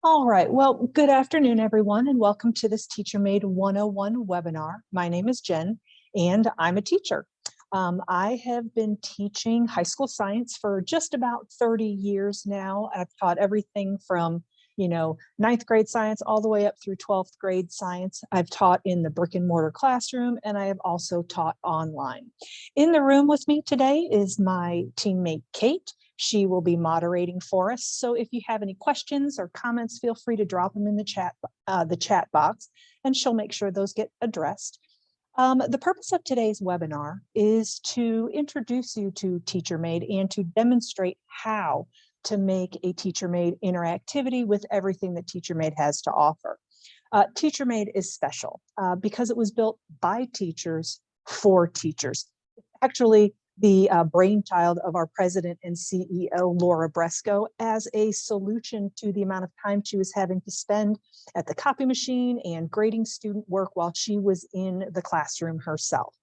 All right, well, good afternoon, everyone, and welcome to this TeacherMade 101 webinar. My name is Jen, and I'm a teacher. I have been teaching high school science for just about 30 years now. I've taught everything from, ninth grade science all the way up through 12th grade science. I've taught in the brick and mortar classroom, and I have also taught online. In the room with me today is my teammate, Kate. She will be moderating for us. So if you have any questions or comments, feel free to drop them in the chat box, and she'll make sure those get addressed. The purpose of today's webinar is to introduce you to TeacherMade and to demonstrate how to make a TeacherMade interactivity with everything that TeacherMade has to offer. TeacherMade is special because it was built by teachers for teachers. Actually, the brainchild of our president and CEO, Laura Bresco, as a solution to the amount of time she was having to spend at the copy machine and grading student work while she was in the classroom herself.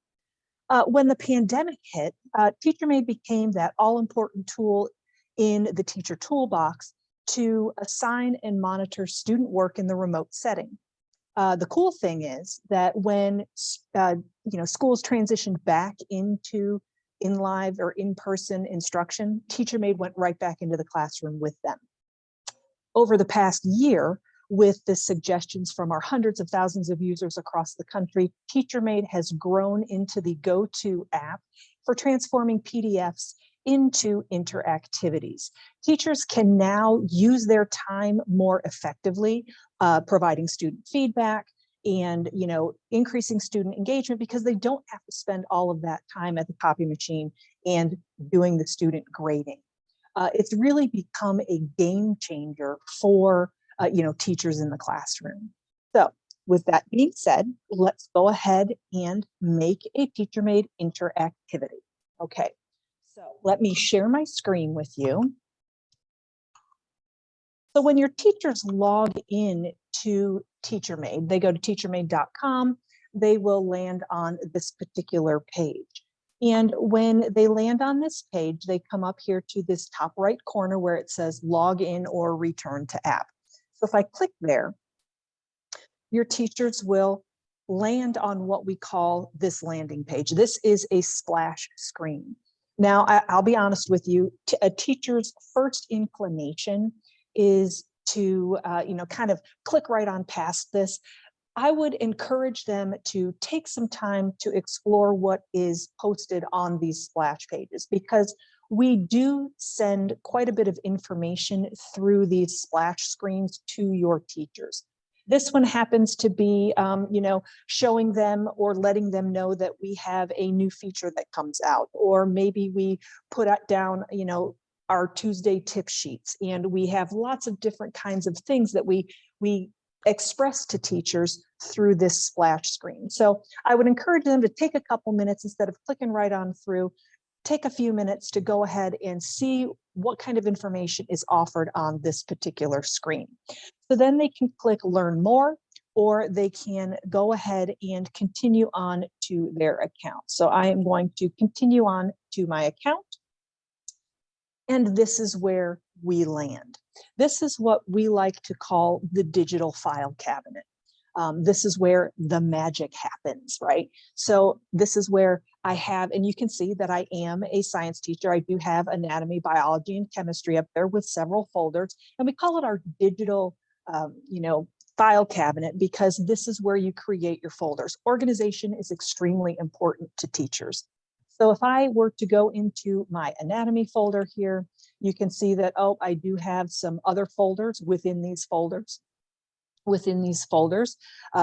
When the pandemic hit, TeacherMade became that all-important tool in the teacher toolbox to assign and monitor student work in the remote setting. The cool thing is that when schools transitioned back into in live or in-person instruction, TeacherMade went right back into the classroom with them. Over the past year, with the suggestions from our hundreds of thousands of users across the country, TeacherMade has grown into the go-to app for transforming PDFs into interactivities. Teachers can now use their time more effectively, providing student feedback, and increasing student engagement because they don't have to spend all of that time at the copy machine and doing the student grading. It's really become a game changer for teachers in the classroom. So with that being said, let's go ahead and make a TeacherMade interactivity. Okay, so let me share my screen with you. So when your teachers log in to TeacherMade, they go to teachermade.com, they will land on this particular page. And when they land on this page, they come up here to this top right corner where it says log in or return to app. So if I click there, your teachers will land on what we call this landing page. This is a splash screen. Now, I'll be honest with you, a teacher's first inclination is to, kind of click right on past this. I would encourage them to take some time to explore what is posted on these splash pages, because we do send quite a bit of information through these splash screens to your teachers. This one happens to be, showing them or letting them know that we have a new feature that comes out, or maybe we put down, our Tuesday tip sheets, and we have lots of different kinds of things that we express to teachers through this splash screen. So I would encourage them to take a couple minutes instead of clicking right on through. Take a few minutes to go ahead and see what kind of information is offered on this particular screen. So then they can click learn more, or they can go ahead and continue on to their account. So I am going to continue on to my account. And this is where we land. This is what we like to call the digital file cabinet. This is where the magic happens, right? So this is where I have, and you can see that I am a science teacher. I do have anatomy, biology, and chemistry up there with several folders, and we call it our digital, file cabinet, because this is where you create your folders. Organization is extremely important to teachers. So if I were to go into my anatomy folder here, you can see that, I do have some other folders within these folders.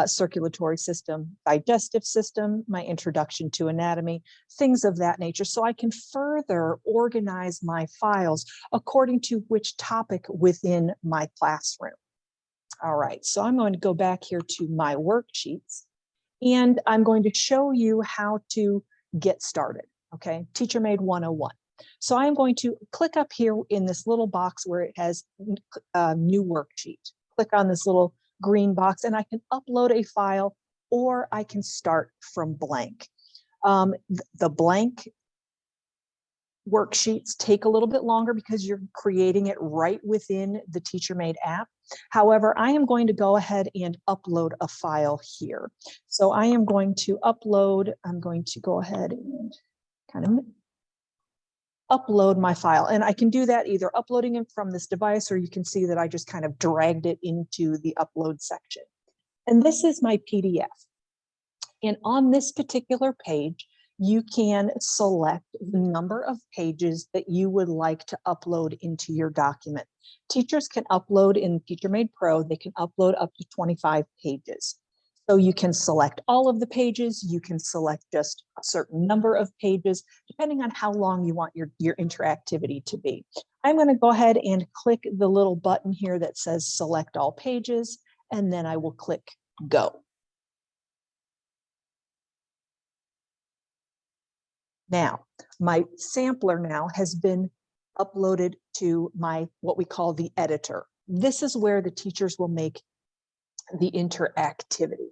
Circulatory system, digestive system, my introduction to anatomy, things of that nature. So I can further organize my files according to which topic within my classroom. All right, so I'm going to go back here to my worksheets, and I'm going to show you how to get started, okay? TeacherMade 101. So I'm going to click up here in this little box where it has new worksheet. Click on this little green box, and I can upload a file, or I can start from blank. The blank worksheets take a little bit longer because you're creating it right within the TeacherMade app. However, I am going to go ahead and upload a file here. So I am going to upload, I'm going to go ahead and kind of upload my file. And I can do that either uploading it from this device, or you can see that I just kind of dragged it into the upload section. And this is my PDF. And on this particular page, you can select the number of pages that you would like to upload into your document. Teachers can upload in TeacherMade Pro, they can upload up to 25 pages. So you can select all of the pages, you can select just a certain number of pages, depending on how long you want your interactivity to be. I'm going to go ahead and click the little button here that says select all pages, and then I will click go. Now, my sampler now has been uploaded to my, what we call the editor. This is where the teachers will make the interactivity.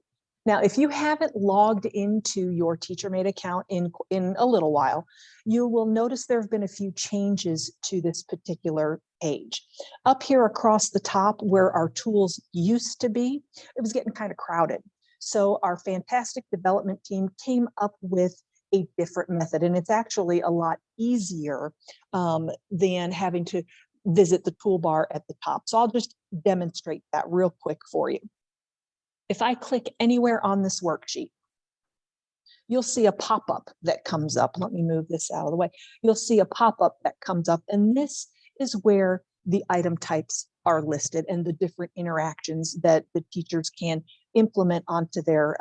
Now, if you haven't logged into your TeacherMade account in a little while, you will notice there have been a few changes to this particular page. Up here across the top where our tools used to be, it was getting kind of crowded. So our fantastic development team came up with a different method, and it's actually a lot easier than having to visit the toolbar at the top. So I'll just demonstrate that real quick for you. If I click anywhere on this worksheet, you'll see a pop-up that comes up. Let me move this out of the way. You'll see a pop-up that comes up, and this is where the item types are listed and the different interactions that the teachers can implement onto their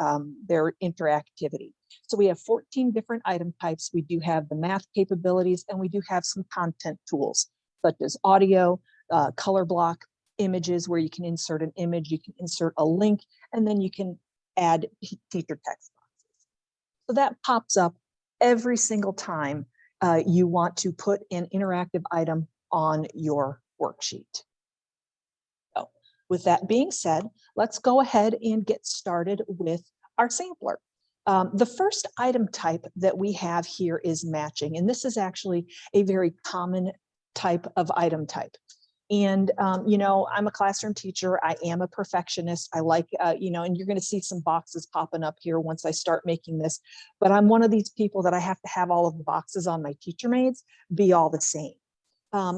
interactivity. So we have 14 different item types. We do have the math capabilities, and we do have some content tools such as audio, color block, images where you can insert an image, you can insert a link, and then you can add teacher text boxes. So that pops up every single time you want to put an interactive item on your worksheet. So with that being said, let's go ahead and get started with our sampler. The first item type that we have here is matching, and this is actually a very common type of item type. And, you know, I'm a classroom teacher. I am a perfectionist. I like, you know, and you're going to see some boxes popping up here once I start making this. But I'm one of these people that I have to have all of the boxes on my TeacherMades be all the same.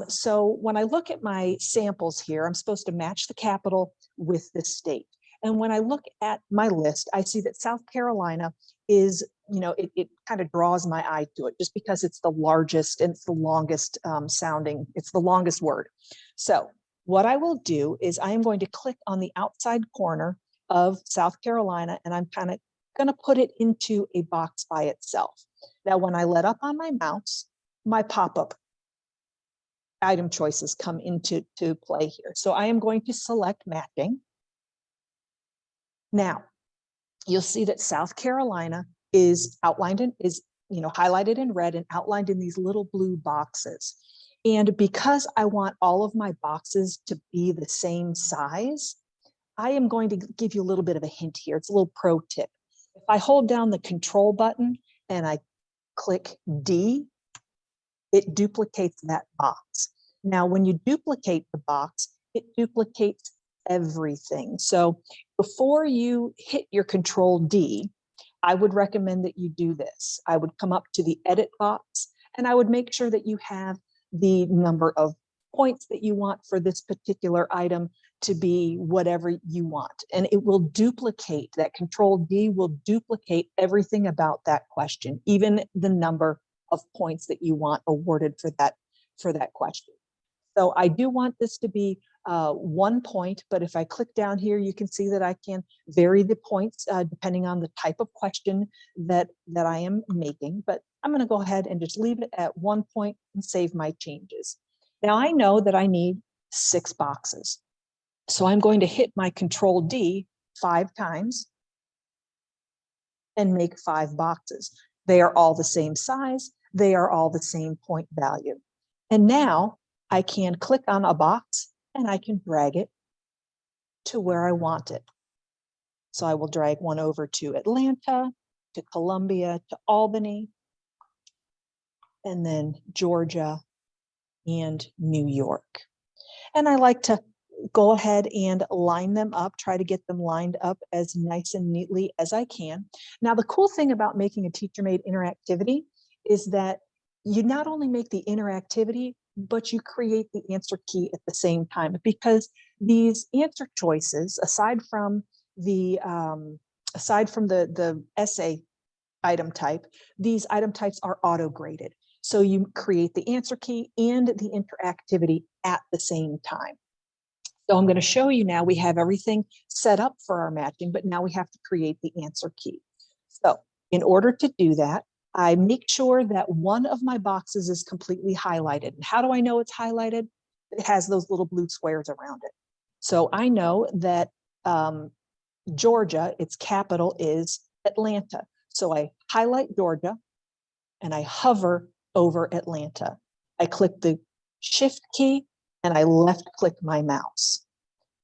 So when I look at my samples here, I'm supposed to match the capital with the state. And when I look at my list, I see that South Carolina is, you know, it kind of draws my eye to it just because it's the largest and it's the longest sounding, it's the longest word. So what I will do is I am going to click on the outside corner of South Carolina, and I'm kind of going to put it into a box by itself. Now, when I let up on my mouse, my pop-up item choices come into play here. So I am going to select matching. Now, you'll see that South Carolina is outlined and is, you know, highlighted in red and outlined in these little blue boxes. And because I want all of my boxes to be the same size, I am going to give you a little bit of a hint here. It's a little pro tip. If I hold down the control button and I click D, it duplicates that box. Now, when you duplicate the box, it duplicates everything. So before you hit your control D, I would recommend that you do this. I would come up to the edit box and I would make sure that you have the number of points that you want for this particular item to be whatever you want. And it will duplicate, that control D will duplicate everything about that question, even the number of points that you want awarded for that question. So I do want this to be 1 point, but if I click down here, you can see that I can vary the points depending on the type of question that I am making. But I'm going to go ahead and just leave it at 1 point and save my changes. Now I know that I need 6 boxes. So I'm going to hit my control D 5 times and make 5 boxes. They are all the same size. They are all the same point value. And now I can click on a box and I can drag it to where I want it. So I will drag one over to Atlanta, to Columbia, to Albany. and then Georgia and New York. And I like to go ahead and line them up, try to get them lined up as nice and neatly as I can. Now, the cool thing about making a TeacherMade interactivity is that you not only make the interactivity, but you create the answer key at the same time, because these answer choices, aside from the essay item type, these item types are auto-graded. So you create the answer key and the interactivity at the same time. So I'm going to show you now, we have everything set up for our matching, but now we have to create the answer key. So in order to do that, I make sure that one of my boxes is completely highlighted. And how do I know it's highlighted? It has those little blue squares around it. So I know that Georgia, its capital is Atlanta. So I highlight Georgia and I hover over Atlanta. I click the Shift key and I left click my mouse.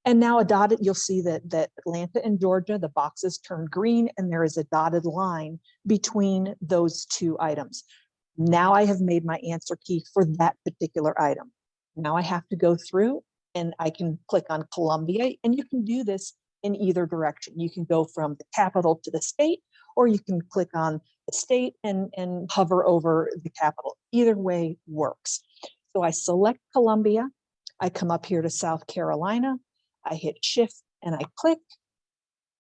And now a dotted, you'll see that Atlanta and Georgia, the boxes turn green and there is a dotted line between those two items. Now I have made my answer key for that particular item. Now I have to go through and I can click on Columbia, and you can do this in either direction. You can go from the capital to the state, or you can click on the state and hover over the capital. Either way works. So I select Columbia, I come up here to South Carolina, I hit Shift and I click,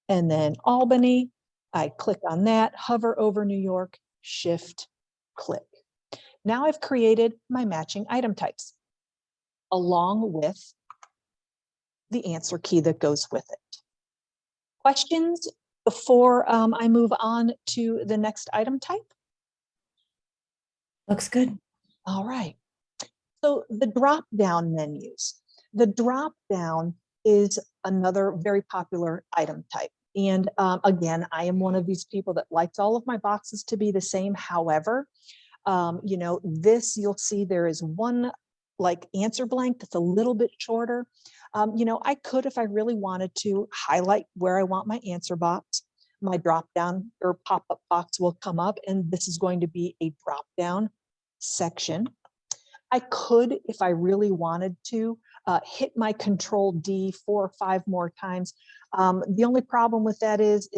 and then Albany, I click on that, hover over New York, Shift, click. Now I've created my matching item types along with the answer key that goes with it. Questions before I move on to the next item type? Looks good. All right. So the drop-down menus. The drop-down is another very popular item type. And again, I am one of these people that likes all of my boxes to be the same. However, you know, this, you'll see there is one like answer blank that's a little bit shorter. You know, I could, if I really wanted to, highlight where I want my answer box. My drop-down or pop-up box will come up, and this is going to be a drop-down section. I could, if I really wanted to, hit my Control D 4 or 5 more times. The only problem with that is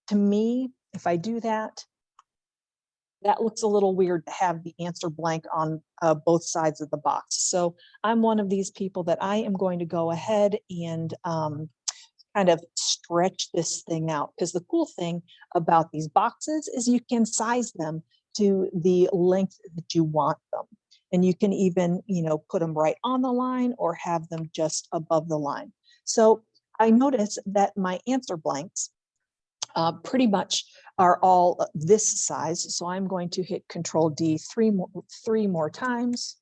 to me, if I do that, that looks a little weird to have the answer blank on both sides of the box. So I'm one of these people that I am going to go ahead and kind of stretch this thing out, because the cool thing about these boxes is you can size them to the length that you want them. And you can even, you know, put them right on the line or have them just above the line. So I notice that my answer blanks pretty much are all this size. So I'm going to hit Control D three more times,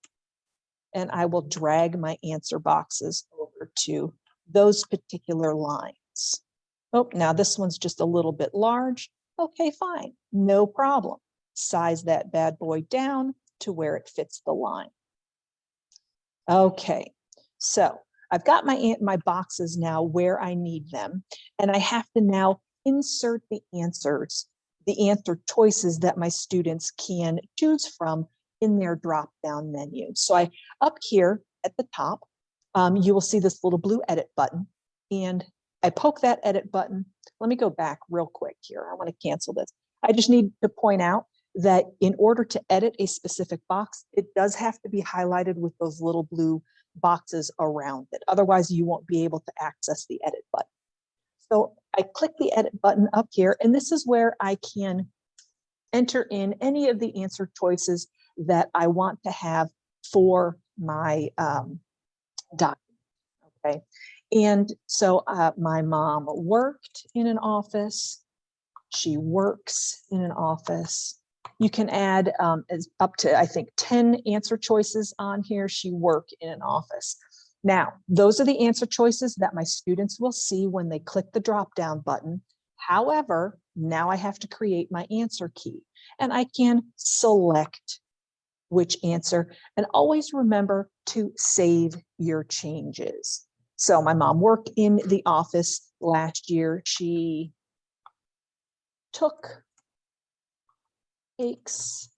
and I will drag my answer boxes over to those particular lines. Oh, now this one's just a little bit large. Okay, fine, no problem. Size that bad boy down to where it fits the line. Okay, so I've got my boxes now where I need them, and I have to now insert the answers, the answer choices that my students can choose from in their drop-down menu. So I, up here at the top, you will see this little blue edit button, and I poke that edit button. Let me go back real quick here. I want to cancel this. I just need to point out that in order to edit a specific box, it does have to be highlighted with those little blue boxes around it. Otherwise, you won't be able to access the edit button. So I click the edit button up here, and this is where I can enter in any of the answer choices that I want to have for my document. Okay. And so my mom worked in an office. She works in an office. You can add up to, I think, 10 answer choices on here. She worked in an office. Now, those are the answer choices that my students will see when they click the drop-down button. However, now I have to create my answer key, and I can select which answer, and always remember to save your changes. So my mom worked in the office last year. She takes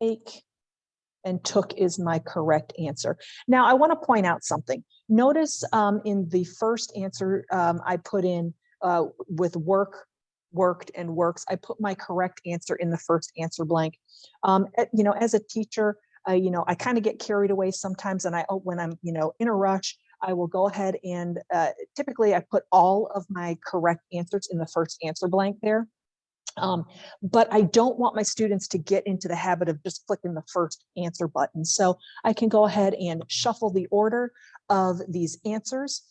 take, and took is my correct answer. Now I want to point out something. Notice in the first answer I put in with worked, and works, I put my correct answer in the first answer blank. You know, as a teacher, you know, I kind of get carried away sometimes, and when I'm, you know, in a rush, I will go ahead and typically I put all of my correct answers in the first answer blank there. But I don't want my students to get into the habit of just clicking the first answer button. So I can go ahead and shuffle the order of these answers.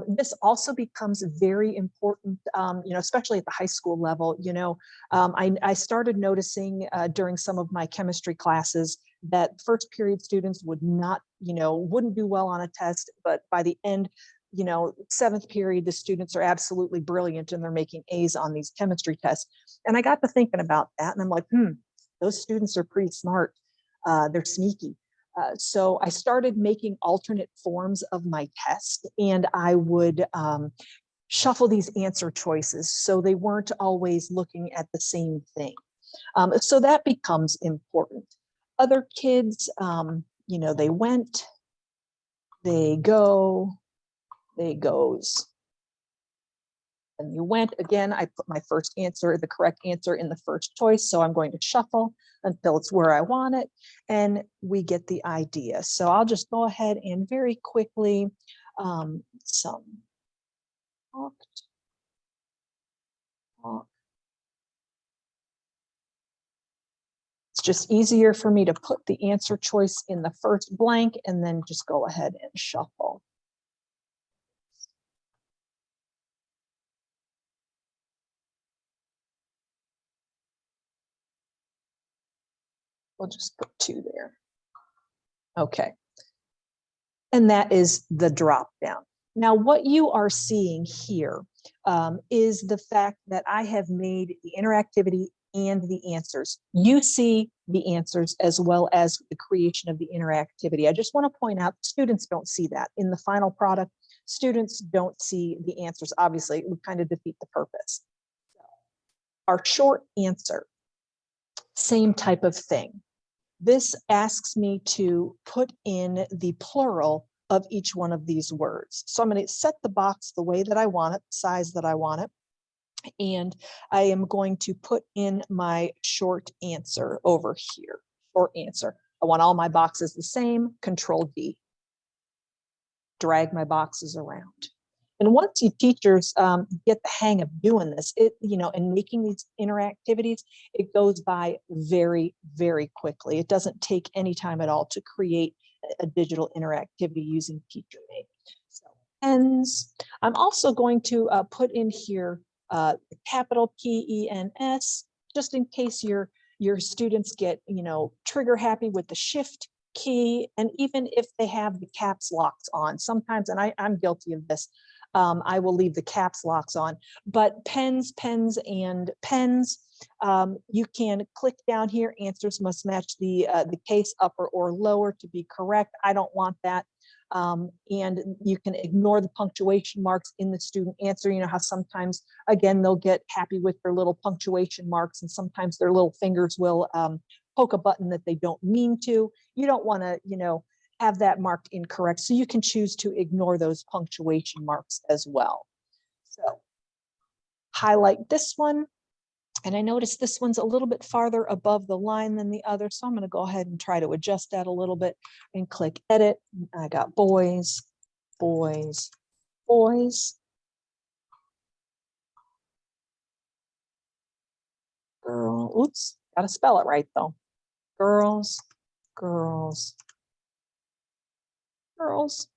This also becomes very important, you know, especially at the high school level. You know, I started noticing during some of my chemistry classes that first period students would not, you know, wouldn't do well on a test, but by the end, you know, seventh period, the students are absolutely brilliant and they're making A's on these chemistry tests. And I got to thinking about that, and I'm like, those students are pretty smart. They're sneaky. So I started making alternate forms of my test, and I would shuffle these answer choices so they weren't always looking at the same thing. So that becomes important. Other kids, you know, they went, they go, they goes. And you went again, I put my first answer, the correct answer in the first choice. So I'm going to shuffle until it's where I want it. And we get the idea. So I'll just go ahead and very quickly, some talked, talk. It's just easier for me to put the answer choice in the first blank and then just go ahead and shuffle. We'll just put 2 there. Okay. And that is the drop down. Now, what you are seeing here is the fact that I have made the interactivity and the answers. You see the answers as well as the creation of the interactivity. I just want to point out students don't see that. In the final product, students don't see the answers. Obviously, it would kind of defeat the purpose. So, our short answer, same type of thing. This asks me to put in the plural of each one of these words. So I'm going to set the box the way that I want it, the size that I want it. And I am going to put in my short answer over here. Short answer. I want all my boxes the same. Control D. Drag my boxes around. And once you teachers get the hang of doing this, you know, and making these interactivities, it goes by very, very quickly. It doesn't take any time at all to create a digital interactivity using TeacherMade. So pens. I'm also going to put in here capital PENS, just in case your students get, you know, trigger happy with the shift key, and even if they have the caps locks on sometimes, and I'm guilty of this, I will leave the caps locks on. But pens, and pens, you can click down here. Answers must match the case upper or lower to be correct. I don't want that. And you can ignore the punctuation marks in the student answer. You know how sometimes, again, they'll get happy with their little punctuation marks, and sometimes their little fingers will poke a button that they don't mean to. You don't want to, you know, have that marked incorrect. So you can choose to ignore those punctuation marks as well. So highlight this one. And I noticed this one's a little bit farther above the line than the other. So I'm going to go ahead and try to adjust that a little bit and click edit. I got boys, boys, boys. Girl, oops, got to spell it right though. Girls, girls, girls,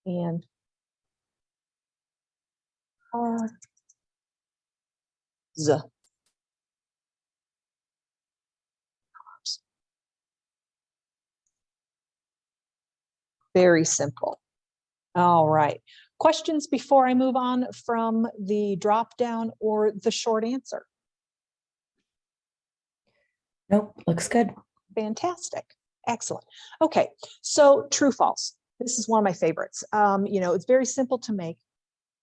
and cars. Very simple. All right. Questions before I move on from the drop down or the short answer? Nope, looks good. Fantastic. Excellent. Okay, so true, false. This is one of my favorites. You know, it's very simple to make,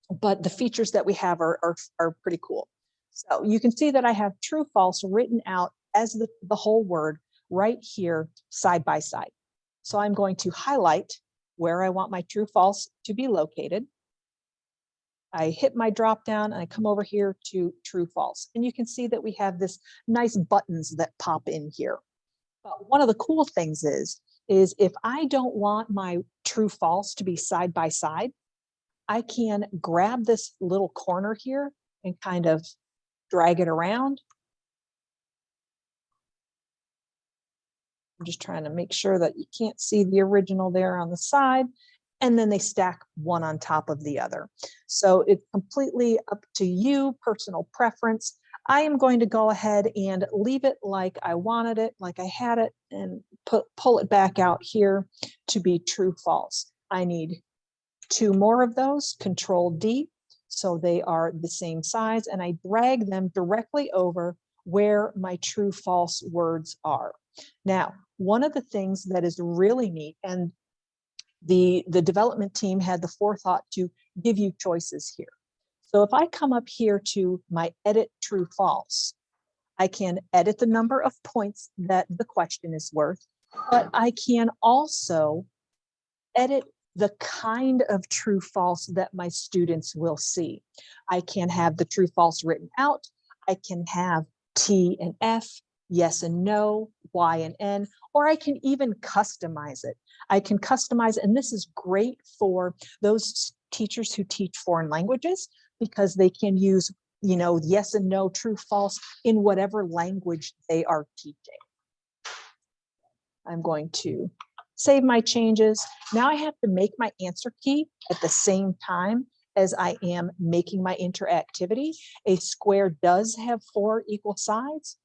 but the features that we have are pretty cool. So you can see that I have true, false written out as the whole word right here side by side. So I'm going to highlight where I want my true false to be located. I hit my drop down and I come over here to true false. And you can see that we have this nice buttons that pop in here. But one of the cool things is if I don't want my true false to be side by side, I can grab this little corner here and kind of drag it around. I'm just trying to make sure that you can't see the original there on the side. And then they stack one on top of the other. So it's completely up to you, personal preference. I am going to go ahead and leave it like I wanted it, like I had it, and pull it back out here to be true false. I need 2 more of those, Control D, so they are the same size, and I drag them directly over where my true false words are. Now, one of the things that is really neat, and the development team had the forethought to give you choices here. So if I come up here to my edit true false, I can edit the number of points that the question is worth, but I can also edit the kind of true false that my students will see. I can have the true false written out. I can have T and F, yes and no, Y and N, or I can even customize it. I can customize, and this is great for those teachers who teach foreign languages because they can use, yes and no, true, false in whatever language they are teaching. I'm going to save my changes. Now I have to make my answer key at the same time as I am making my interactivity. A square does have 4 equal sides.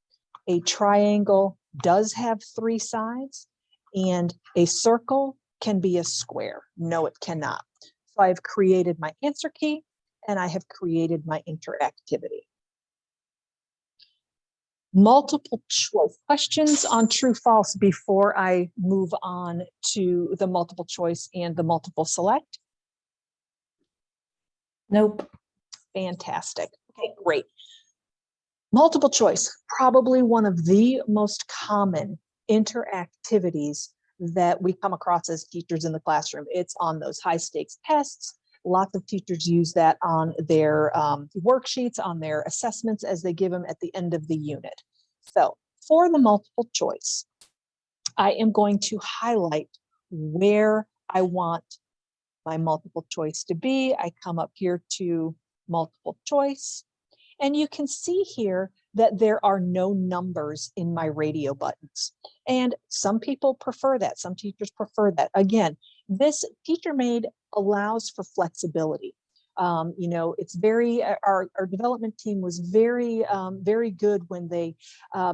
A triangle does have 3 sides, and a circle can be a square. No, it cannot. So I've created my answer key and I have created my interactivity. Multiple choice questions on true false before I move on to the multiple choice and the multiple select. Nope. Fantastic. Okay, great. Multiple choice, probably one of the most common interactivities that we come across as teachers in the classroom. It's on those high stakes tests. Lots of teachers use that on their worksheets, on their assessments as they give them at the end of the unit. So for the multiple choice, I am going to highlight where I want my multiple choice to be. I come up here to multiple choice, and you can see here that there are no numbers in my radio buttons. And some people prefer that. Some teachers prefer that. Again, this TeacherMade allows for flexibility. It's very, our development team was very, very good when they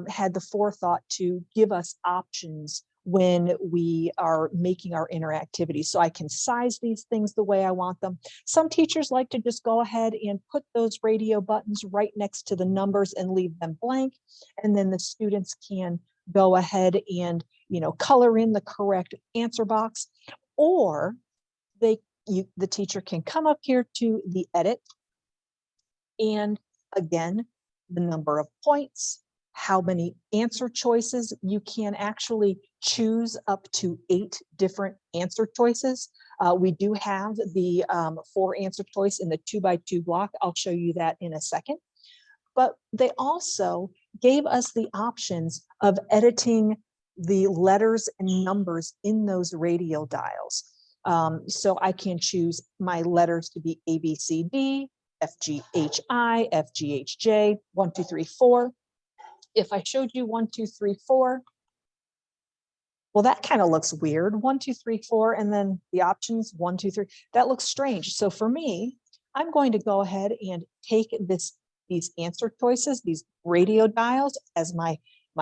had the forethought to give us options when we are making our interactivity. So I can size these things the way I want them. Some teachers like to just go ahead and put those radio buttons right next to the numbers and leave them blank. And then the students can go ahead and, color in the correct answer box, or the teacher can come up here to the edit, and again, the number of points, how many answer choices. You can actually choose up to 8 different answer choices. We do have the 4 answer choice in the 2x2 block. I'll show you that in a second. But they also gave us the options of editing the letters and numbers in those radial dials. So I can choose my letters to be A, B, C, D, F, G, H, I, F, G, H, J, 1, 2, 3, 4. If I showed you 1, 2, 3, 4, well, that kind of looks weird. 1, 2, 3, 4, and then the options 1, 2, 3. That looks strange. So for me, I'm going to go ahead and take these answer choices, these radio dials, as my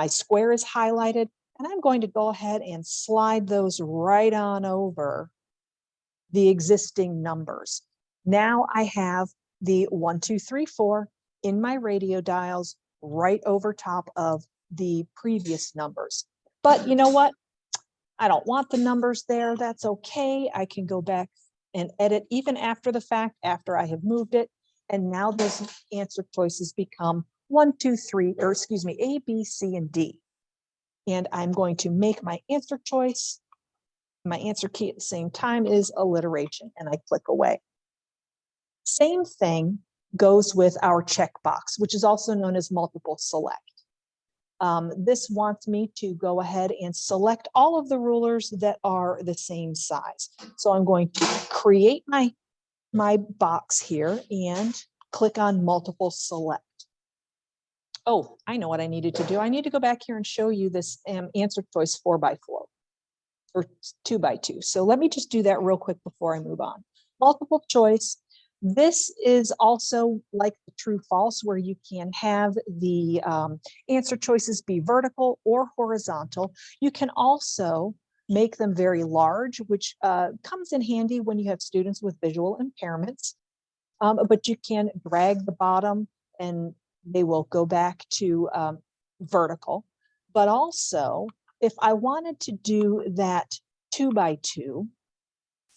square is highlighted, and I'm going to go ahead and slide those right on over the existing numbers. Now I have the 1, 2, 3, 4 in my radio dials right over top of the previous numbers. But you know what? I don't want the numbers there. That's okay. I can go back and edit even after the fact, after I have moved it. And now those answer choices become 1, 2, 3, or excuse me, A, B, C, and D. And I'm going to make my answer choice. My answer key at the same time is alliteration, and I click away. Same thing goes with our checkbox, which is also known as multiple select. This wants me to go ahead and select all of the rulers that are the same size. So I'm going to create my box here and click on multiple select. Oh, I know what I needed to do. I need to go back here and show you this answer choice 4x4 or 2x2. So let me just do that real quick before I move on. Multiple choice. This is also like the true false, where you can have the answer choices be vertical or horizontal. You can also make them very large, which comes in handy when you have students with visual impairments. But you can drag the bottom and they will go back to vertical. But also, if I wanted to do that 2x2,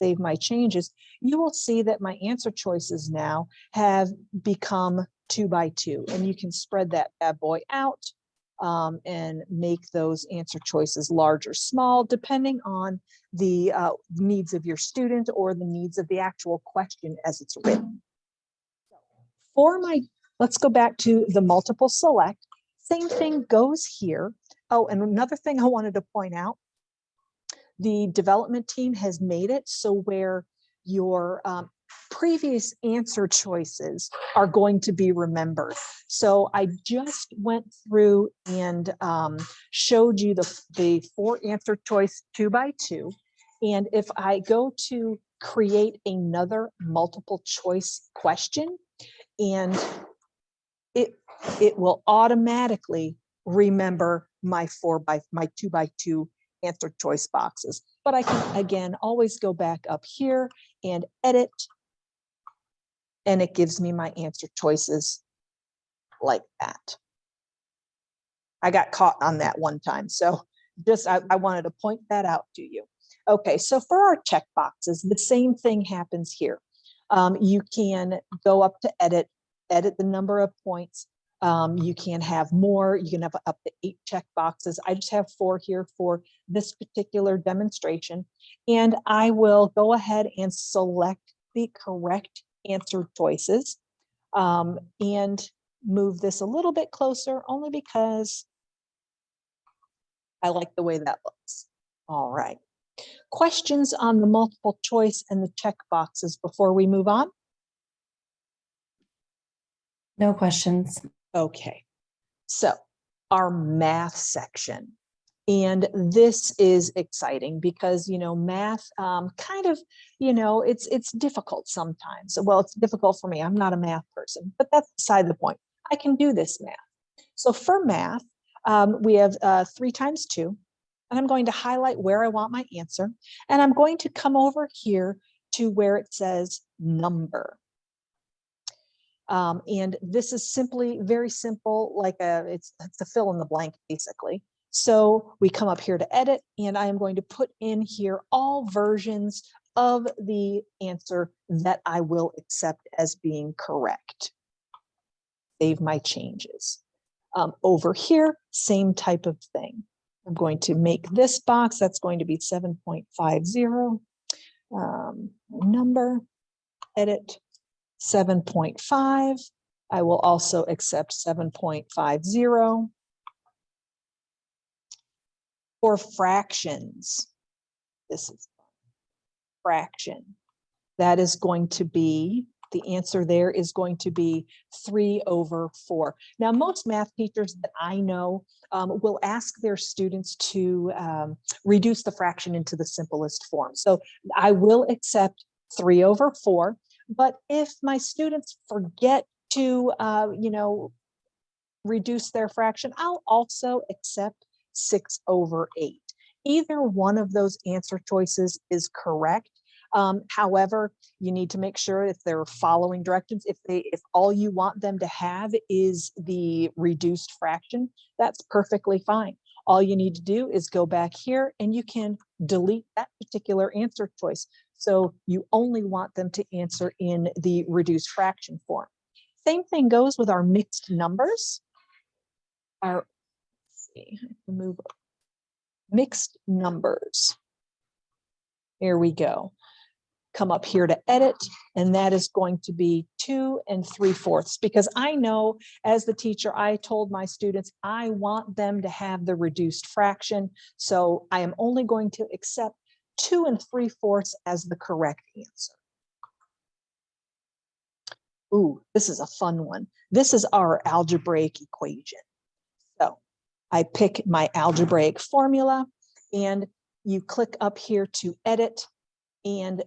save my changes, you will see that my answer choices now have become 2x2, and you can spread that bad boy out and make those answer choices large or small, depending on the needs of your student or the needs of the actual question as it's written. Let's go back to the multiple select. Same thing goes here. Oh, and another thing I wanted to point out, the development team has made it so where your previous answer choices are going to be remembered. So I just went through and showed you the 4 answer choice 2x2. And if I go to create another multiple choice question, and it will automatically remember my 2x2 answer choice boxes. But I can, again, always go back up here and edit, and it gives me my answer choices like that. I got caught on that one time, so just I wanted to point that out to you. Okay, so for our check boxes, the same thing happens here. You can go up to edit the number of points. You can have more. You can have up to 8 check boxes. I just have 4 here for this particular demonstration. And I will go ahead and select the correct answer choices and move this a little bit closer, only because I like the way that looks. All right. Questions on the multiple choice and the check boxes before we move on? No questions. Okay, so our math section. And this is exciting because, you know, math kind of, you know, it's difficult sometimes. Well, it's difficult for me. I'm not a math person, but that's beside the point. I can do this math. So for math, we have 3 times 2. And I'm going to highlight where I want my answer. And I'm going to come over here to where it says number. And this is simply very simple, like it's a fill in the blank, basically. So we come up here to edit, and I am going to put in here all versions of the answer that I will accept as being correct. Save my changes. Over here, same type of thing. I'm going to make this box, that's going to be 7.50. Number, edit, 7.5. I will also accept 7.50. For fractions, this is fraction. That is going to be, the answer there is going to be 3/4. Now, most math teachers that I know will ask their students to reduce the fraction into the simplest form. So I will accept 3/4. But if my students forget to, you know, reduce their fraction, I'll also accept 6/8. Either one of those answer choices is correct. However, you need to make sure if they're following directions, if all you want them to have is the reduced fraction, that's perfectly fine. All you need to do is go back here and you can delete that particular answer choice. So you only want them to answer in the reduced fraction form. Same thing goes with our mixed numbers. our, let's see, I can move mixed numbers. Here we go. Come up here to edit, and that is going to be 2 3/4, because I know as the teacher, I told my students, I want them to have the reduced fraction. So I am only going to accept 2 3/4 as the correct answer. Ooh, this is a fun one. This is our algebraic equation. So I pick my algebraic formula, and you click up here to edit. And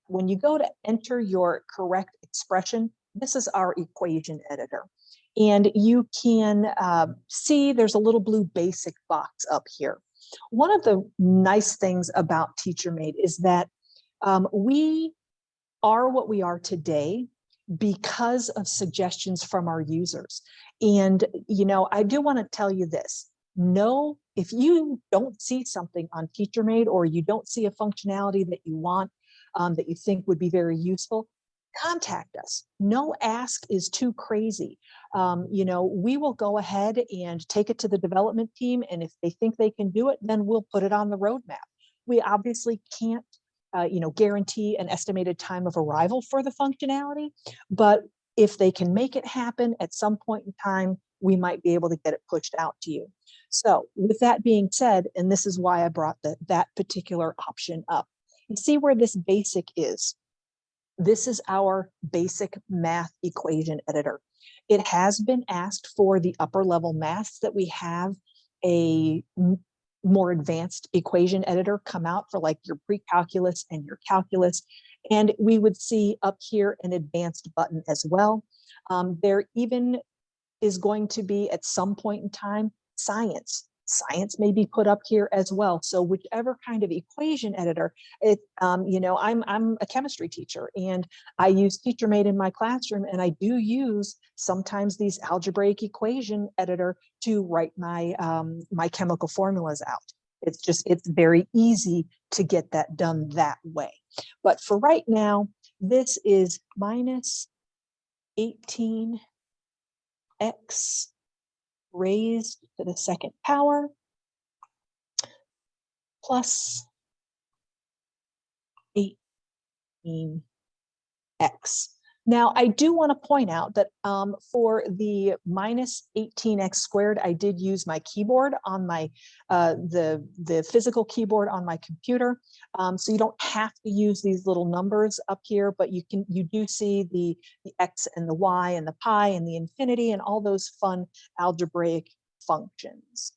when you go to enter your correct expression, this is our equation editor. And you can see there's a little blue basic box up here. One of the nice things about TeacherMade is that we are what we are today because of suggestions from our users. And, you know, I do want to tell you this. No, if you don't see something on TeacherMade, or you don't see a functionality that you want, that you think would be very useful, contact us. No ask is too crazy. You know, we will go ahead and take it to the development team, and if they think they can do it, then we'll put it on the roadmap. We obviously can't, you know, guarantee an estimated time of arrival for the functionality, but if they can make it happen at some point in time, we might be able to get it pushed out to you. So with that being said, and this is why I brought that particular option up. You see where this basic is. This is our basic math equation editor. It has been asked for the upper level maths that we have a more advanced equation editor come out for, like your pre-calculus and your calculus. And we would see up here an advanced button as well. There even is going to be at some point in time science. Science may be put up here as well. So whichever kind of equation editor, you know, I'm a chemistry teacher, and I use TeacherMade in my classroom, and I do use sometimes these algebraic equation editor to write my my chemical formulas out. It's very easy to get that done that way. But for right now, this is minus 18x raised to the second power plus 18x. Now, I do want to point out that for the minus 18x squared, I did use my keyboard on my the physical keyboard on my computer. So you don't have to use these little numbers up here, but you do see the x and the y and the pi and the infinity and all those fun algebraic functions.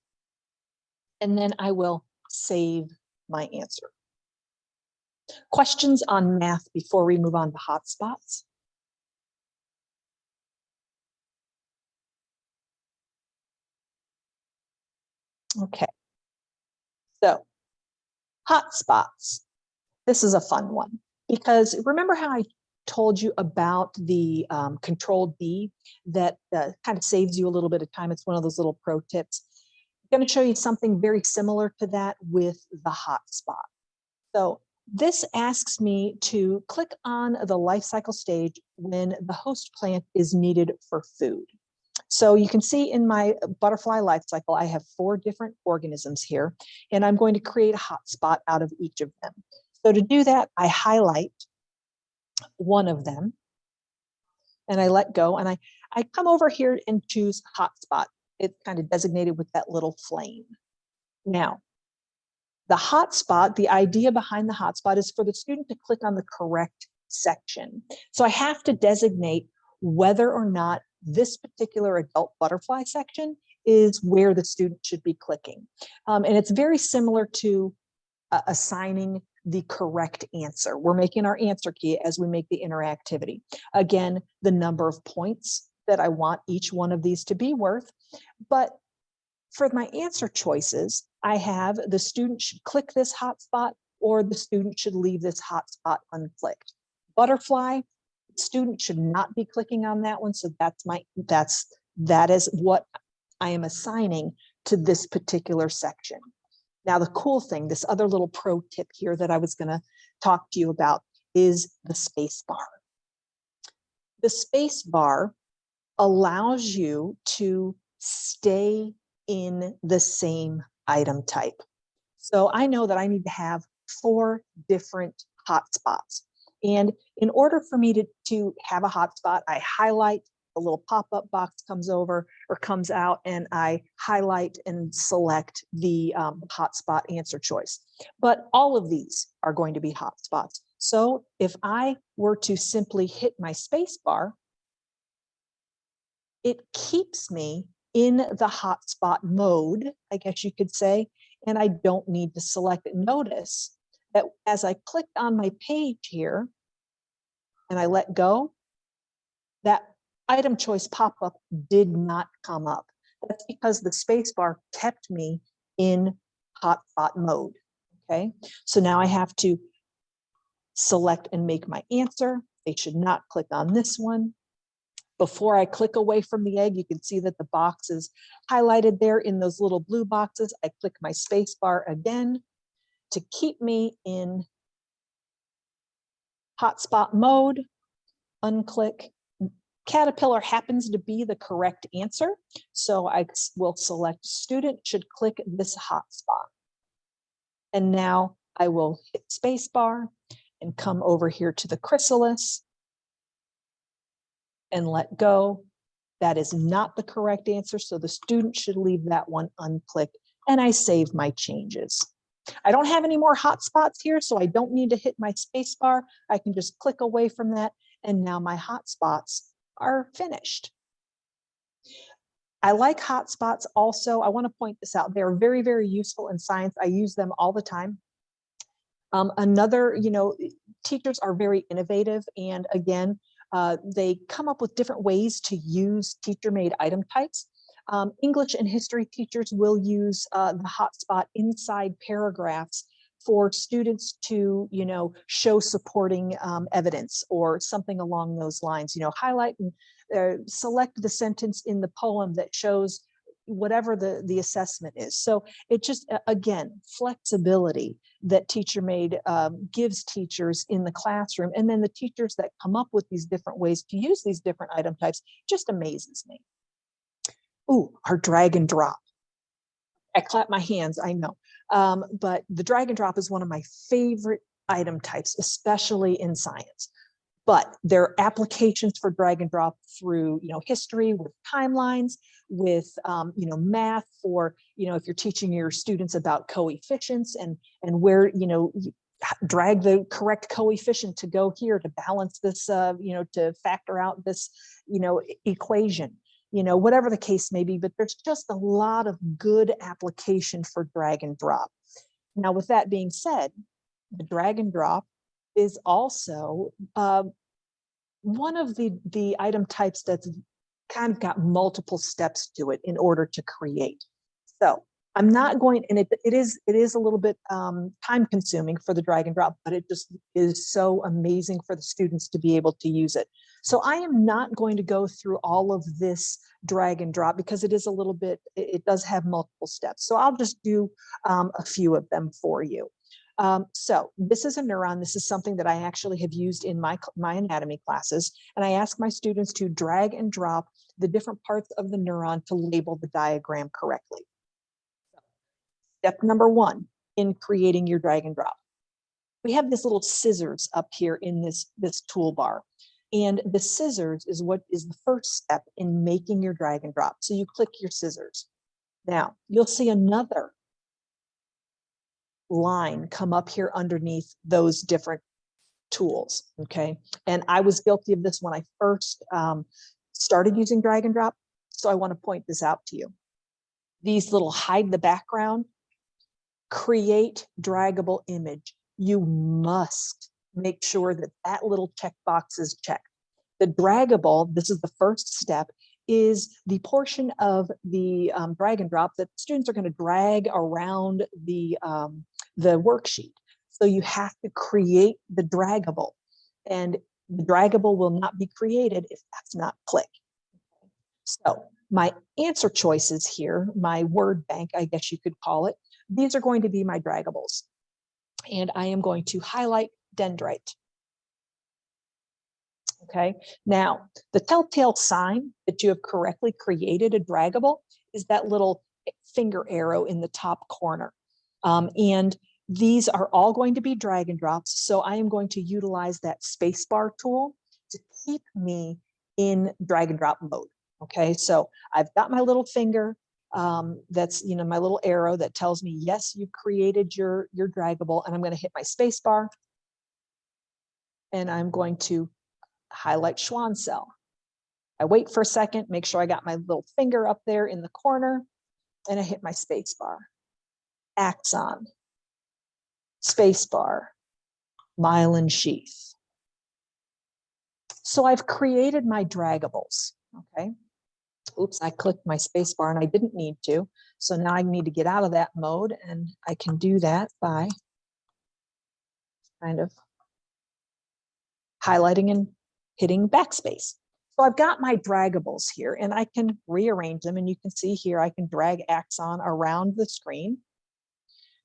And then I will save my answer. Questions on math before we move on to hotspots? Okay, so hotspots. This is a fun one, because remember how I told you about the control D that kind of saves you a little bit of time? It's one of those little pro tips. I'm going to show you something very similar to that with the hotspot. So this asks me to click on the life cycle stage when the host plant is needed for food. So you can see in my butterfly life cycle, I have 4 different organisms here, and I'm going to create a hotspot out of each of them. So to do that, I highlight one of them, and I let go, and I come over here and choose hotspot. It's kind of designated with that little flame. Now, the hotspot, the idea behind the hotspot is for the student to click on the correct section. So I have to designate whether or not this particular adult butterfly section is where the student should be clicking. And it's very similar to assigning the correct answer. We're making our answer key as we make the interactivity. Again, the number of points that I want each one of these to be worth. But for my answer choices, I have the student should click this hotspot, or the student should leave this hotspot unclicked. Butterfly, student should not be clicking on that one. So that is what I am assigning to this particular section. Now, the cool thing, this other little pro tip here that I was going to talk to you about is the space bar. The space bar allows you to stay in the same item type. So I know that I need to have 4 different hotspots. And in order for me to have a hotspot, I highlight, a little pop-up box comes out, and I highlight and select the hotspot answer choice. But all of these are going to be hotspots. So if I were to simply hit my space bar, it keeps me in the hotspot mode, I guess you could say, and I don't need to select it. Notice that as I clicked on my page here and I let go, that item choice pop-up did not come up. That's because the space bar kept me in hotspot mode, okay? So now I have to select and make my answer. They should not click on this one. Before I click away from the egg, you can see that the box is highlighted there in those little blue boxes. I click my space bar again to keep me in hotspot mode, unclick. Caterpillar happens to be the correct answer, so I will select student should click this hotspot. And now I will hit space bar and come over here to the chrysalis and let go. That is not the correct answer, so the student should leave that one unclicked, and I save my changes. I don't have any more hotspots here, so I don't need to hit my space bar. I can just click away from that, and now my hotspots are finished. I like hotspots also. I want to point this out. They're very, very useful in science. I use them all the time. Teachers are very innovative, and again, they come up with different ways to use teacher-made item types. English and history teachers will use the hotspot inside paragraphs for students to, show supporting evidence or something along those lines. Highlight and select the sentence in the poem that shows whatever the assessment is. So it just, again, flexibility that TeacherMade gives teachers in the classroom. And then the teachers that come up with these different ways to use these different item types just amazes me. Ooh, our drag and drop. I clap my hands, I know. But the drag and drop is one of my favorite item types, especially in science. But there are applications for drag and drop through, history with timelines, with, math for, if you're teaching your students about coefficients and where, drag the correct coefficient to go here to balance this, to factor out this, equation, whatever the case may be. But there's just a lot of good application for drag and drop. Now, with that being said, the drag and drop is also one of the item types that's kind of got multiple steps to it in order to create. So I'm not going, and it is a little bit time consuming for the drag and drop, but it just is so amazing for the students to be able to use it. So I am not going to go through all of this drag and drop because it is a little bit, it does have multiple steps. So I'll just do a few of them for you. So this is a neuron. This is something that I actually have used in my anatomy classes. And I ask my students to drag and drop the different parts of the neuron to label the diagram correctly. Step number 1 in creating your drag and drop. We have this little scissors up here in this toolbar. And the scissors is what is the first step in making your drag and drop. So you click your scissors. Now you'll see another line come up here underneath those different tools, okay? And I was guilty of this when I first started using drag and drop, so I want to point this out to you. These little hide the background, create draggable image. You must make sure that that little checkbox is checked. The draggable, this is the first step, is the portion of the drag and drop that students are going to drag around the worksheet. So you have to create the draggable, and the draggable will not be created if that's not clicked. So my answer choices here, my word bank, I guess you could call it, these are going to be my draggables. And I am going to highlight dendrite. Okay, now the telltale sign that you have correctly created a draggable is that little finger arrow in the top corner. And these are all going to be drag and drops. So I am going to utilize that spacebar tool to keep me in drag and drop mode. Okay, so I've got my little finger. That's, my little arrow that tells me, yes, you've created your draggable, and I'm going to hit my space bar, and I'm going to highlight Schwann cell. I wait for a second, make sure I got my little finger up there in the corner, and I hit my space bar. Axon, space bar, myelin sheath. So I've created my draggables, okay? Oops, I clicked my space bar and I didn't need to. So now I need to get out of that mode, and I can do that by kind of highlighting and hitting backspace. So I've got my draggables here, and I can rearrange them, and you can see here I can drag axon around the screen.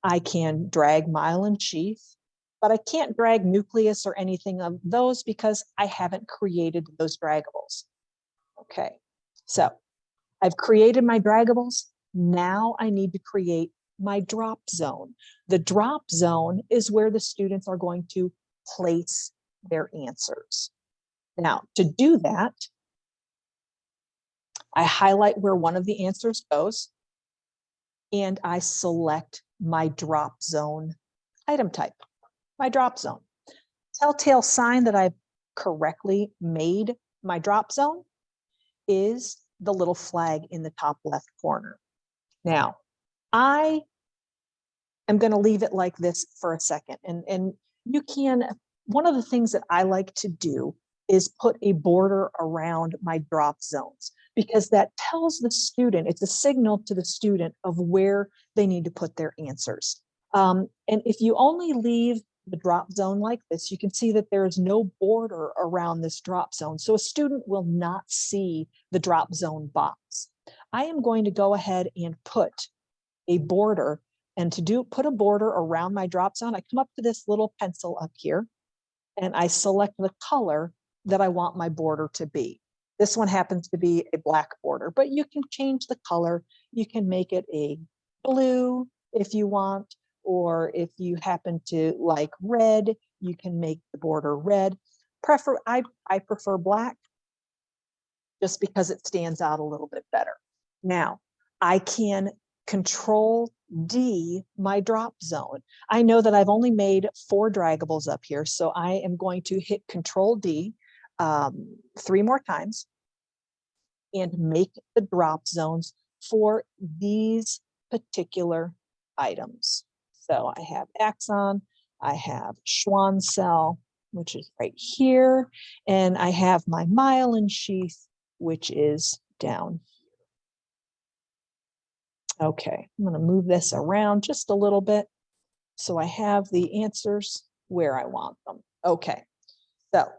I can drag myelin sheath, but I can't drag nucleus or anything of those because I haven't created those draggables. Okay, so I've created my draggables. Now I need to create my drop zone. The drop zone is where the students are going to place their answers. Now, to do that, I highlight where one of the answers goes, and I select my drop zone item type, my drop zone. Telltale sign that I've correctly made my drop zone is the little flag in the top left corner. Now, I am going to leave it like this for a second. And you can, one of the things that I like to do is put a border around my drop zones, because that tells the student, it's a signal to the student of where they need to put their answers. And if you only leave the drop zone like this, you can see that there is no border around this drop zone. So a student will not see the drop zone box. I am going to go ahead and put a border, and to put a border around my drop zone, I come up to this little pencil up here, and I select the color that I want my border to be. This one happens to be a black border, but you can change the color. You can make it a blue if you want, or if you happen to like red, you can make the border red. I prefer black just because it stands out a little bit better. Now, I can Control D my drop zone. I know that I've only made 4 draggables up here, so I am going to hit Control D 3 more times and make the drop zones for these particular items. So I have axon, I have Schwann cell, which is right here, and I have my myelin sheath, which is down. Okay, I'm going to move this around just a little bit so I have the answers where I want them. Okay, so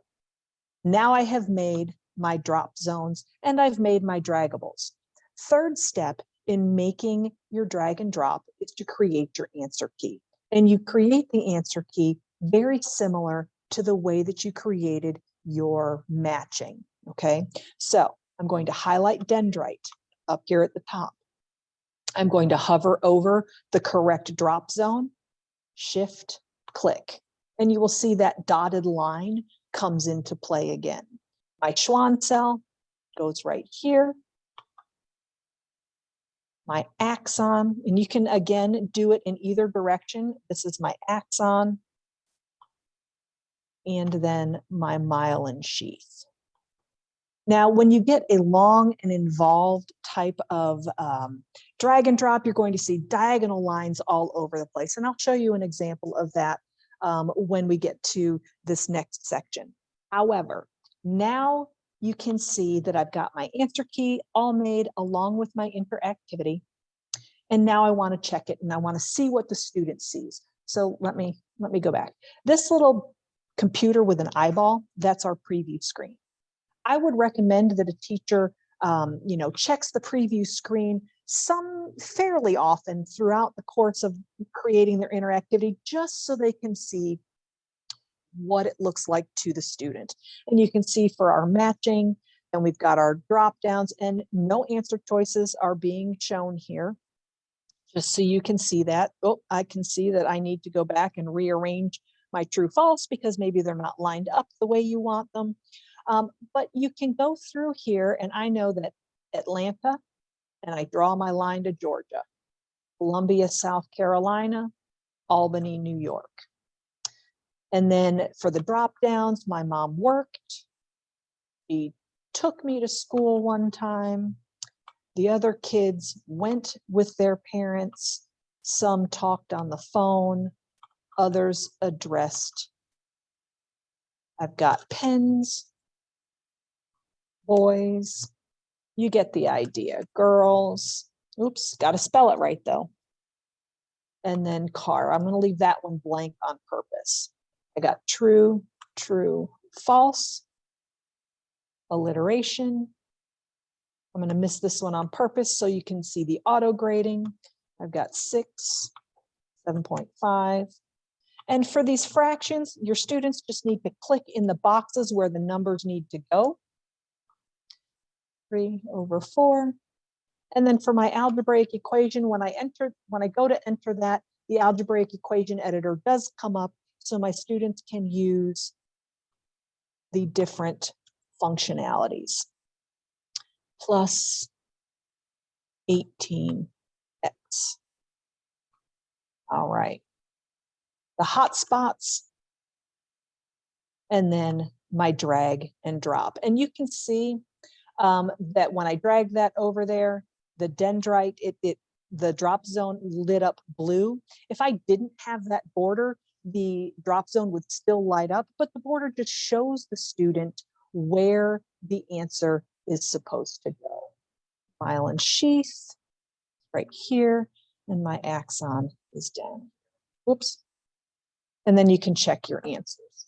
now I have made my drop zones and I've made my draggables. Third step in making your drag and drop is to create your answer key. And you create the answer key very similar to the way that you created your matching. Okay, so I'm going to highlight dendrite up here at the top. I'm going to hover over the correct drop zone, shift, click, and you will see that dotted line comes into play again. My Schwann cell goes right here. My axon, and you can again do it in either direction. This is my axon, and then my myelin sheath. Now, when you get a long and involved type of drag and drop, you're going to see diagonal lines all over the place. And I'll show you an example of that when we get to this next section. However, now you can see that I've got my answer key all made along with my interactivity. And now I want to check it and I want to see what the student sees. So let me go back. This little computer with an eyeball, that's our preview screen. I would recommend that a teacher, checks the preview screen fairly often throughout the course of creating their interactivity, just so they can see what it looks like to the student. And you can see for our matching, and we've got our drop downs, and no answer choices are being shown here. just so you can see that. Oh, I can see that I need to go back and rearrange my true false because maybe they're not lined up the way you want them. But you can go through here, and I know that Atlanta, and I draw my line to Georgia, Columbia, South Carolina, Albany, New York. And then for the drop downs, my mom worked. She took me to school one time. The other kids went with their parents. Some talked on the phone, others addressed. I've got pens, boys, you get the idea. Girls, oops, got to spell it right though. And then car, I'm going to leave that one blank on purpose. I got true, true, false, alliteration. I'm going to miss this one on purpose so you can see the auto grading. I've got 6, 7.5. And for these fractions, your students just need to click in the boxes where the numbers need to go. 3/4. And then for my algebraic equation, when I go to enter that, the algebraic equation editor does come up so my students can use the different functionalities. Plus 18x. All right. The hot spots, and then my drag and drop. And you can see that when I drag that over there, the dendrite, the drop zone lit up blue. If I didn't have that border, the drop zone would still light up, but the border just shows the student where the answer is supposed to go. File and sheath right here, and my axon is down. Whoops. And then you can check your answers.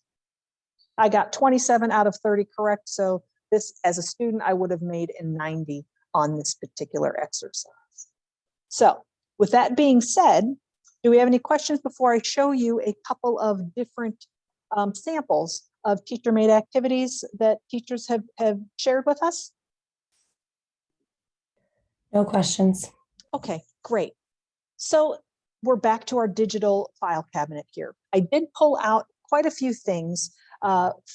I got 27 out of 30 correct, so this, as a student, I would have made a 90 on this particular exercise. So with that being said, do we have any questions before I show you a couple of different samples of teacher-made activities that teachers have shared with us? No questions. Okay, great. So we're back to our digital file cabinet here. I did pull out quite a few things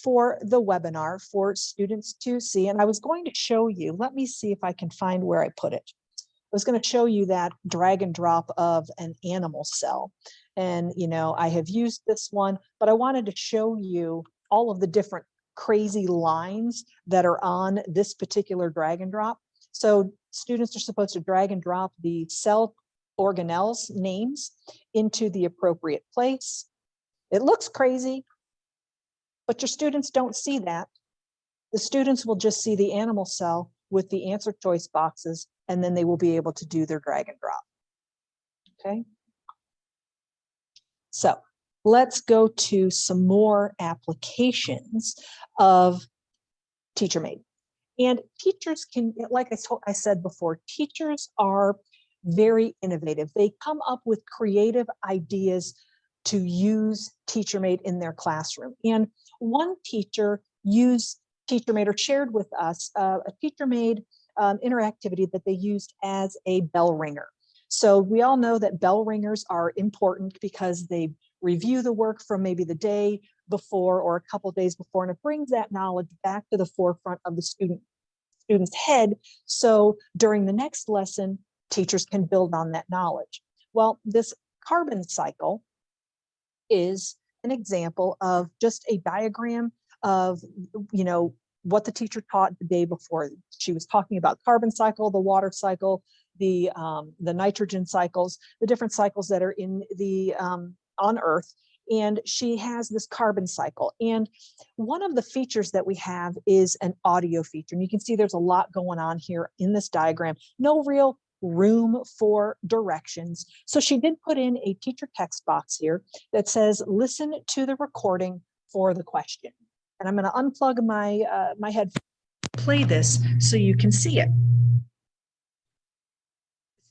for the webinar for students to see, and I was going to show you, let me see if I can find where I put it. I was going to show you that drag and drop of an animal cell. And, you know, I have used this one, but I wanted to show you all of the different crazy lines that are on this particular drag and drop. So students are supposed to drag and drop the cell organelles names into the appropriate place. It looks crazy, but your students don't see that. The students will just see the animal cell with the answer choice boxes, and then they will be able to do their drag and drop. Okay. So let's go to some more applications of TeacherMade. And teachers can, like I said before, teachers are very innovative. They come up with creative ideas to use TeacherMade in their classroom. And one teacher used TeacherMade, or shared with us a TeacherMade interactivity that they used as a bell ringer. So we all know that bell ringers are important because they review the work from maybe the day before or a couple of days before, and it brings that knowledge back to the forefront of the student's head. So during the next lesson, teachers can build on that knowledge. Well, this carbon cycle is an example of just a diagram of, you know, what the teacher taught the day before. She was talking about carbon cycle, the water cycle, the nitrogen cycles, the different cycles that are in the on Earth. And she has this carbon cycle. And one of the features that we have is an audio feature. And you can see there's a lot going on here in this diagram. No real room for directions. So she did put in a teacher text box here that says, listen to the recording for the question. And I'm going to unplug my, my headphones, play this so you can see it.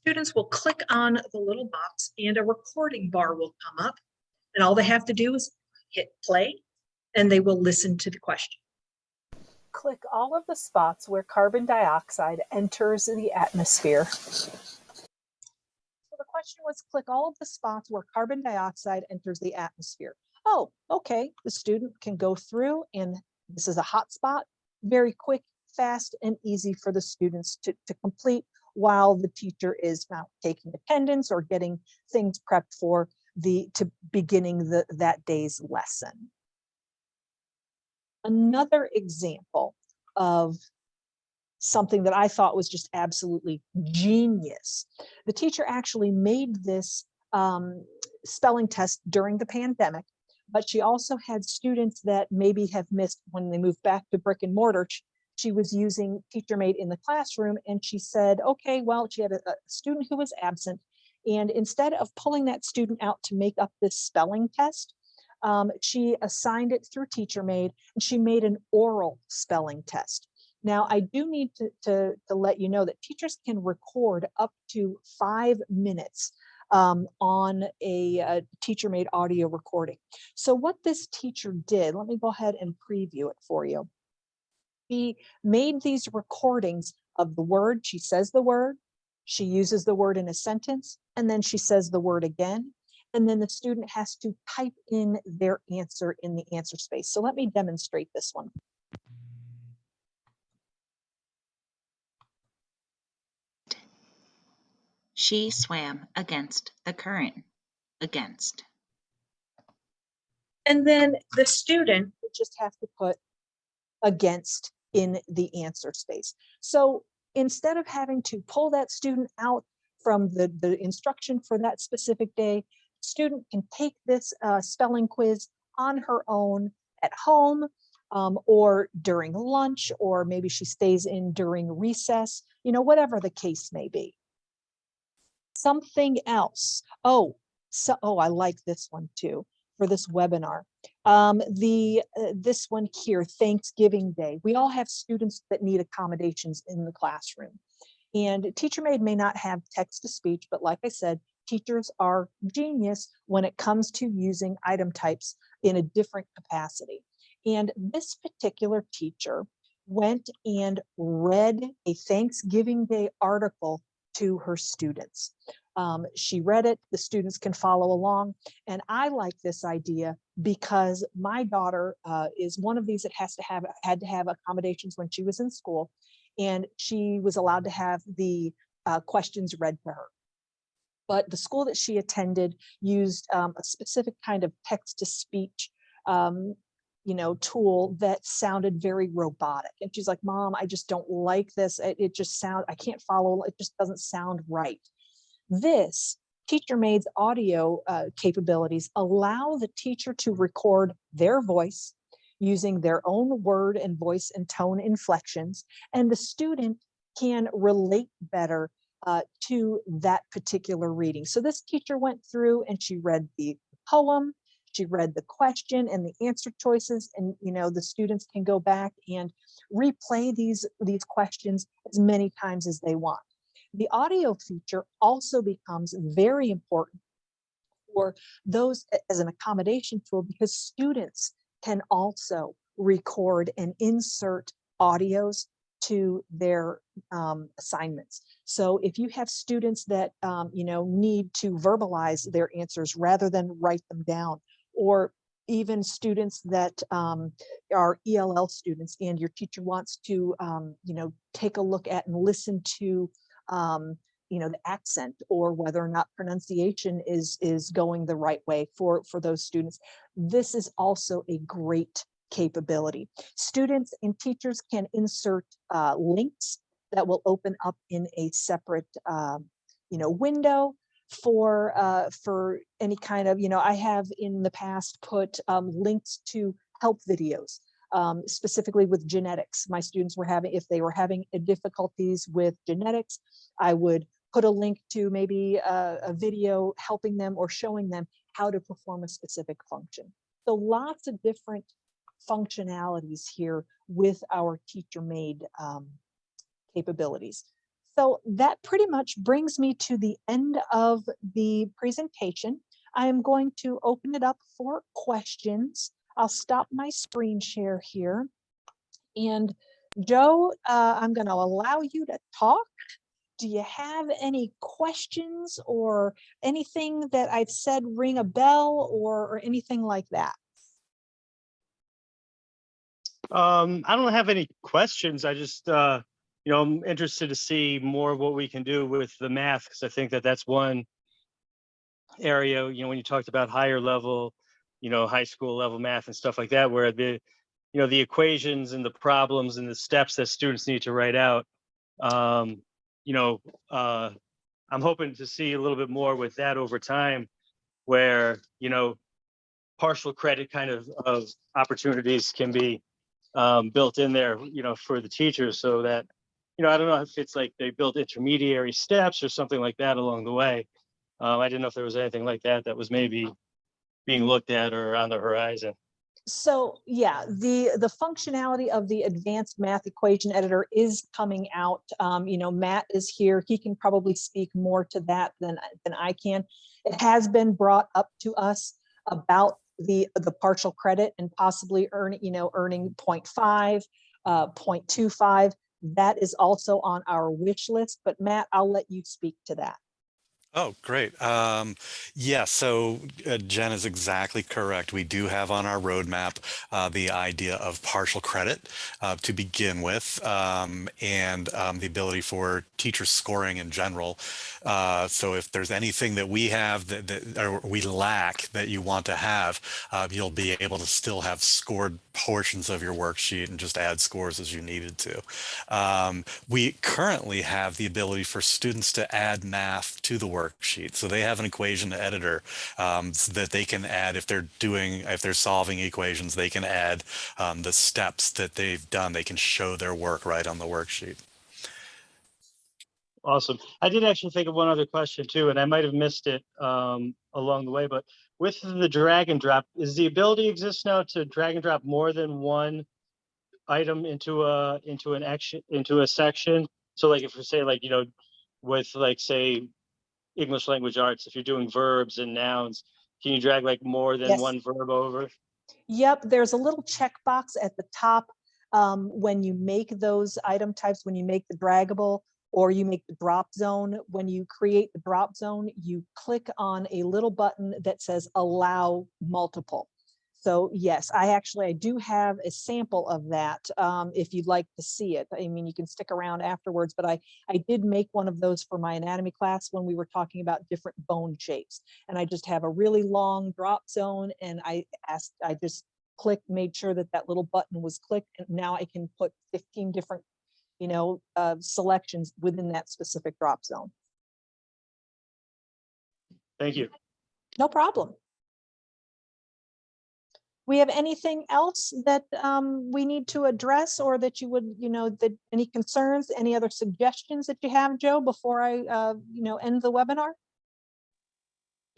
Students will click on the little box and a recording bar will come up. And all they have to do is hit play and they will listen to the question. Click all of the spots where carbon dioxide enters the atmosphere. So the question was click all of the spots where carbon dioxide enters the atmosphere. Oh, okay. The student can go through, and this is a hot spot, very quick, fast, and easy for the students to complete while the teacher is now taking attendance or getting things prepped for beginning that day's lesson. Another example of something that I thought was just absolutely genius. The teacher actually made this spelling test during the pandemic, but she also had students that maybe have missed when they moved back to brick and mortar. She was using TeacherMade in the classroom, and she said, okay, well, she had a student who was absent, and instead of pulling that student out to make up this spelling test, she assigned it through TeacherMade, and she made an oral spelling test. Now, I do need to let you know that teachers can record up to 5 minutes on a TeacherMade audio recording. So what this teacher did, let me go ahead and preview it for you. She made these recordings of the word. She says the word, she uses the word in a sentence, and then she says the word again. And then the student has to type in their answer in the answer space. So let me demonstrate this one. She swam against the current. Against. And then the student would just have to put against in the answer space. So instead of having to pull that student out from the instruction for that specific day, student can take this spelling quiz on her own at home, or during lunch, or maybe she stays in during recess, whatever the case may be. Something else. I like this one too for this webinar. This one here, Thanksgiving Day. We all have students that need accommodations in the classroom. And TeacherMade may not have text to speech, but like I said, teachers are genius when it comes to using item types in a different capacity. And this particular teacher went and read a Thanksgiving Day article to her students. She read it, the students can follow along. And I like this idea because my daughter is one of these that had to have accommodations when she was in school, and she was allowed to have the questions read to her. But the school that she attended used a specific kind of text to speech tool that sounded very robotic. And she's like, Mom, I just don't like this. It just sounds, I can't follow, it just doesn't sound right. This TeacherMade's audio capabilities allow the teacher to record their voice using their own word and voice and tone inflections, and the student can relate better to that particular reading. So this teacher went through and she read the poem, she read the question and the answer choices, and the students can go back and replay these questions as many times as they want. The audio feature also becomes very important for those as an accommodation tool, because students can also record and insert audios to their assignments. So if you have students that need to verbalize their answers rather than write them down, or even students that are ELL students, and your teacher wants to take a look at and listen to the accent, or whether or not pronunciation is going the right way for those students, this is also a great capability. Students and teachers can insert links that will open up in a separate window for any kind of, I have in the past put links to help videos. Specifically with genetics, my students were if they were having difficulties with genetics, I would put a link to maybe a video helping them or showing them how to perform a specific function. So lots of different functionalities here with our TeacherMade capabilities. So that pretty much brings me to the end of the presentation. I am going to open it up for questions. I'll stop my screen share here. And Joe, I'm going to allow you to talk. do you have any questions or anything that I've said ring a bell or anything like that? I don't have any questions. I just, I'm interested to see more of what we can do with the math, because I think that that's one area, when you talked about higher level, high school level math and stuff like that, where the equations and the problems and the steps that students need to write out, you know, I'm hoping to see a little bit more with that over time, where, partial credit kind of opportunities can be built in there, for the teachers, so that, I don't know if it's like they build intermediary steps or something like that along the way. I didn't know if there was anything like that that was maybe being looked at or on the horizon. So yeah, the functionality of the advanced math equation editor is coming out. Matt is here. He can probably speak more to that than I can. It has been brought up to us about the partial credit and possibly earning 0.5, 0.25. That is also on our wish list. But Matt, I'll let you speak to that. Oh, great. Yeah, so Jen is exactly correct. We do have on our roadmap the idea of partial credit to begin with, and the ability for teacher scoring in general. So if there's anything that we have that or we lack that you want to have, you'll be able to still have scored portions of your worksheet and just add scores as you needed to. We currently have the ability for students to add math to the worksheet. So they have an equation editor so that they can add, if they're solving equations, they can add the steps that they've done. They can show their work right on the worksheet. Awesome. I did actually think of one other question too, and I might have missed it along the way, but with the drag and drop, is the ability exists now to drag and drop more than one item into a section? So like if we say like, with like say English language arts, if you're doing verbs and nouns, can you drag like more than Yes. one verb over? Yep, there's a little checkbox at the top when you make those item types, when you make the draggable or you make the drop zone. When you create the drop zone, you click on a little button that says allow multiple. So yes, I do have a sample of that if you'd like to see it. I mean, you can stick around afterwards, but I did make one of those for my anatomy class when we were talking about different bone shapes. And I just have a really long drop zone, and I just made sure that that little button was clicked, and now I can put 15 different, selections within that specific drop zone. Thank you. No problem. We have anything else that we need to address, or that you would, that any concerns, any other suggestions that you have, Joe, before I, end the webinar?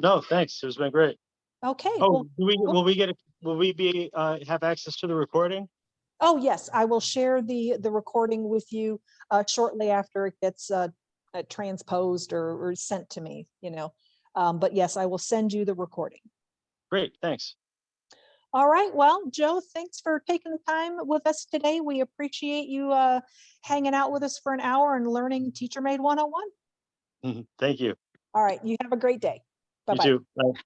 No, thanks. It's been great. Okay. Oh, well, will we be have access to the recording? Oh, yes, I will share the recording with you shortly after it gets transposed or sent to me, but yes, I will send you the recording. Great, thanks. All right, well, Joe, thanks for taking the time with us today. We appreciate you hanging out with us for an hour and learning TeacherMade 101. Thank you. All right, you have a great day. Bye-bye. You too. Bye.